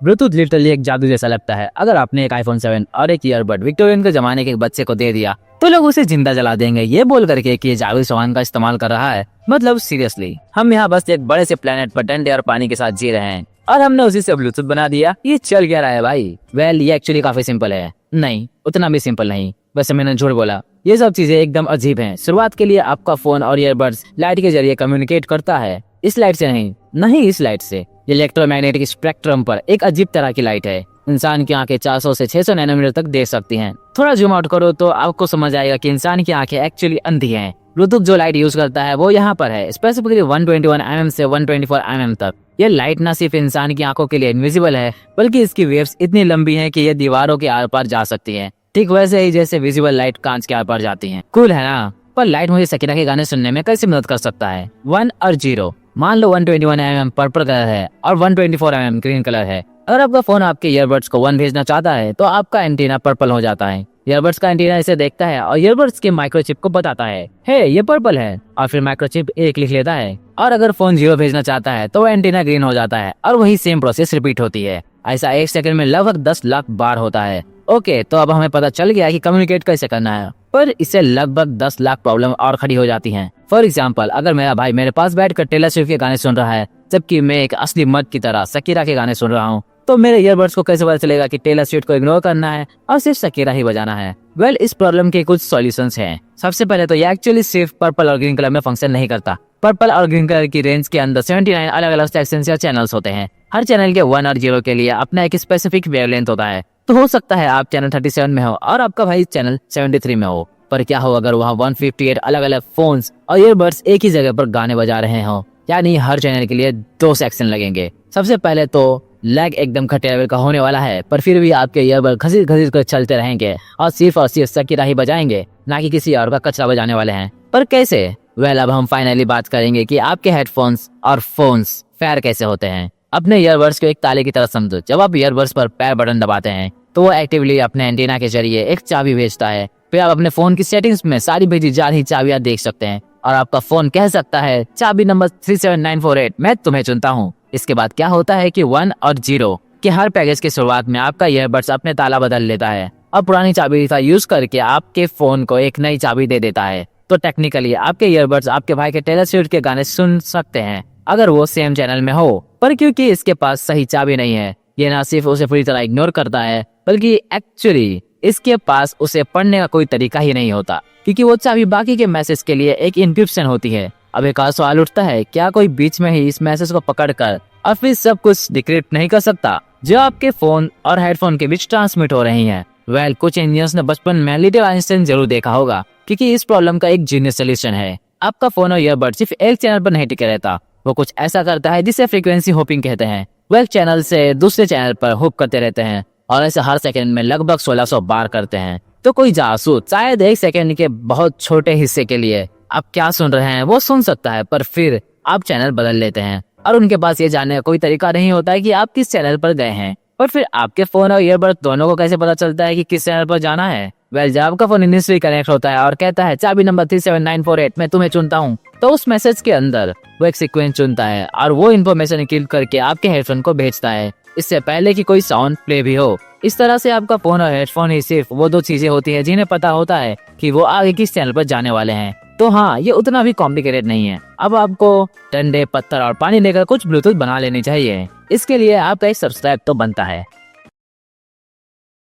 Bluetooth literally एक जादू जैसा लगता है। अगर आपने एक iPhone 7 और एक ईयरबड विक्टोरियन के जमाने के एक बच्चे को दे दिया तो लोग उसे जिंदा जला देंगे, ये बोल करके कि ये जादुई सामान का इस्तेमाल कर रहा है। मतलब सीरियसली, हम यहाँ बस एक बड़े से प्लेनेट पर ठंडे और पानी के साथ जी रहे हैं और हमने उसी से ब्लूटूथ बना दिया। ये चल क्या रहा है भाई? वेल, ये एक्चुअली काफी सिंपल है। नहीं, उतना भी सिंपल नहीं। वैसे मैंने झूठ बोला, ये सब चीजें एकदम अजीब हैं। शुरुआत के लिए आपका फोन और ईयरबड्स लाइट के जरिए कम्युनिकेट करता है। इस लाइट से नहीं इस लाइट से। इलेक्ट्रोमैग्नेटिक स्पेक्ट्रम पर एक अजीब तरह की लाइट है। इंसान की आंखें 400 से 600 नैनोमीटर तक देख सकती हैं। थोड़ा जूम आउट करो तो आपको समझ आएगा कि इंसान की आंखें एक्चुअली अंधी हैं। ब्लूटूथ जो लाइट यूज करता है वो यहाँ पर है, स्पेसिफिकली 121 mm से 124 mm तक। ये लाइट न सिर्फ इंसान की आंखों के लिए इनविजिबल है, बल्कि इसकी वेव्स इतनी लंबी हैं कि ये दीवारों के आर पार जा सकती हैं। ठीक वैसे ही जैसे विजिबल लाइट कांच के आर पार जाती है। कूल है ना? पर लाइट मुझे सकीना के गाने सुनने में कैसे मदद कर सकता है? 1 और 0। मान लो 121 mm पर्पल कलर है और 124 mm ग्रीन कलर है। अगर आपका फोन आपके ईयरबड्स को 1 भेजना चाहता है तो आपका एंटीना पर्पल हो जाता है। ईयरबड्स का एंटीना इसे देखता है और ईयरबड्स के माइक्रोचिप को बताता है, हे ये पर्पल है, और फिर माइक्रोचिप 1 लिख लेता है। और अगर फोन 0 भेजना चाहता है तो एंटीना ग्रीन हो जाता है और वही सेम प्रोसेस रिपीट होती है। ऐसा 1 सेकंड में लगभग 10 लाख बार होता है। ओके, तो अब हमें पता चल गया कि कम्युनिकेट कैसे करना है, पर इससे लगभग 10 लाख प्रॉब्लम और खड़ी हो जाती हैं। फॉर एग्जाम्पल, अगर मेरा भाई मेरे पास बैठकर टेलर स्विफ्ट के गाने सुन रहा है जबकि मैं एक असली मर्द की तरह शकीरा के गाने सुन रहा हूँ, तो मेरे ईयरबड्स को कैसे पता चलेगा कि टेलर स्विफ्ट को इग्नोर करना है और सिर्फ शकीरा ही बजाना है? वेल, इस प्रॉब्लम के कुछ सॉल्यूशंस हैं। सबसे पहले तो ये एक्चुअली सिर्फ पर्पल और ग्रीन कलर में फंक्शन नहीं करता। पर्पल और ग्रीन कलर की रेंज के अंदर 79 अलग अलग सेक्शंस या चैनल्स होते हैं। हर चैनल के 1 और 0 के लिए अपना एक स्पेसिफिक वेवलेंथ होता है। तो हो सकता है आप चैनल 37 में हो और आपका भाई चैनल 73 में हो। पर क्या हो अगर वहाँ 158 अलग अलग फोन्स और ईयरबड्स एक ही जगह पर गाने बजा रहे हो? यानी हर चैनल के लिए 2 सेक्शन लगेंगे। सबसे पहले तो लैग एकदम खट्टे लेवल का होने वाला है, पर फिर भी आपके ईयरबड घसीट घसीट कर चलते रहेंगे और सिर्फ शकीरा ही बजाएंगे, ना कि किसी और का कचरा बजाने वाले हैं। पर कैसे? वेल, अब हम फाइनली बात करेंगे कि आपके हेडफोन्स और फोन्स फेयर कैसे होते हैं। अपने ईयरबड्स को एक ताले की तरह समझो। जब आप ईयरबड्स पर पैर बटन दबाते हैं तो वो एक्टिवली अपने एंटीना के जरिए एक चाबी भेजता है। फिर आप अपने फोन की सेटिंग्स में सारी भेजी जा रही चाबियां देख सकते हैं और आपका फोन कह सकता है चाबी नंबर 37948 मैं तुम्हें चुनता हूँ। इसके बाद क्या होता है कि 1 और 0 के हर पैकेज के शुरुआत में आपका ईयरबड्स अपने ताला बदल लेता है और पुरानी चाबी का यूज करके आपके फोन को एक नई चाबी दे देता है। तो टेक्निकली आपके ईयरबड्स आपके भाई के टेलर स्विफ्ट के गाने सुन सकते हैं अगर वो सेम चैनल में हो। पर क्योंकि इसके पास सही चाबी नहीं है, ये ना सिर्फ उसे पूरी तरह इग्नोर करता है, बल्कि एक्चुअली इसके पास उसे पढ़ने का कोई तरीका ही नहीं होता, क्योंकि वो चाबी बाकी के मैसेज के लिए एक इंक्रिप्शन होती है। अब एक और सवाल उठता है, क्या कोई बीच में ही इस मैसेज को पकड़कर और फिर सब कुछ डिक्रिप्ट नहीं कर सकता जो आपके फोन और हेडफोन के बीच ट्रांसमिट हो रही हैं? वेल, कुछ इंजीनियर्स ने बचपन में लिटिल आइंस्टाइन जरूर देखा होगा, क्योंकि इस प्रॉब्लम का एक जीनियस सॉल्यूशन है। आपका फोन और ईयरबड सिर्फ एक चैनल पर नहीं टिके रहता, वो कुछ ऐसा करता है जिसे फ्रीक्वेंसी होपिंग कहते हैं। वो एक चैनल से दूसरे चैनल पर हुप करते रहते हैं और ऐसे हर सेकंड में लगभग 1600 बार करते हैं। तो कोई जासूस शायद 1 सेकंड के बहुत छोटे हिस्से के लिए आप क्या सुन रहे हैं वो सुन सकता है, पर फिर आप चैनल बदल लेते हैं और उनके पास ये जानने का कोई तरीका नहीं होता है कि आप किस चैनल पर गए हैं। और फिर आपके फोन और ईयरबड दोनों को कैसे पता चलता है कि किस चैनल पर जाना है? वेल, जब आपका फोन इनिशियली कनेक्ट होता है और कहता है चाबी नंबर 37948 मैं तुम्हें चुनता हूँ, तो उस मैसेज के अंदर वो एक सीक्वेंस चुनता है और वो इन्फॉर्मेशन निकल करके आपके हेडफोन को भेजता है, इससे पहले कि कोई साउंड प्ले भी हो। इस तरह से आपका फोन और हेडफोन ही सिर्फ वो 2 चीजें होती है जिन्हें पता होता है कि वो आगे किस चैनल पर जाने वाले हैं। तो हाँ, ये उतना भी कॉम्प्लिकेटेड नहीं है। अब आपको ठंडे पत्थर और पानी लेकर कुछ ब्लूटूथ बना लेनी चाहिए। इसके लिए आपका एक सब्सक्राइब तो बनता है।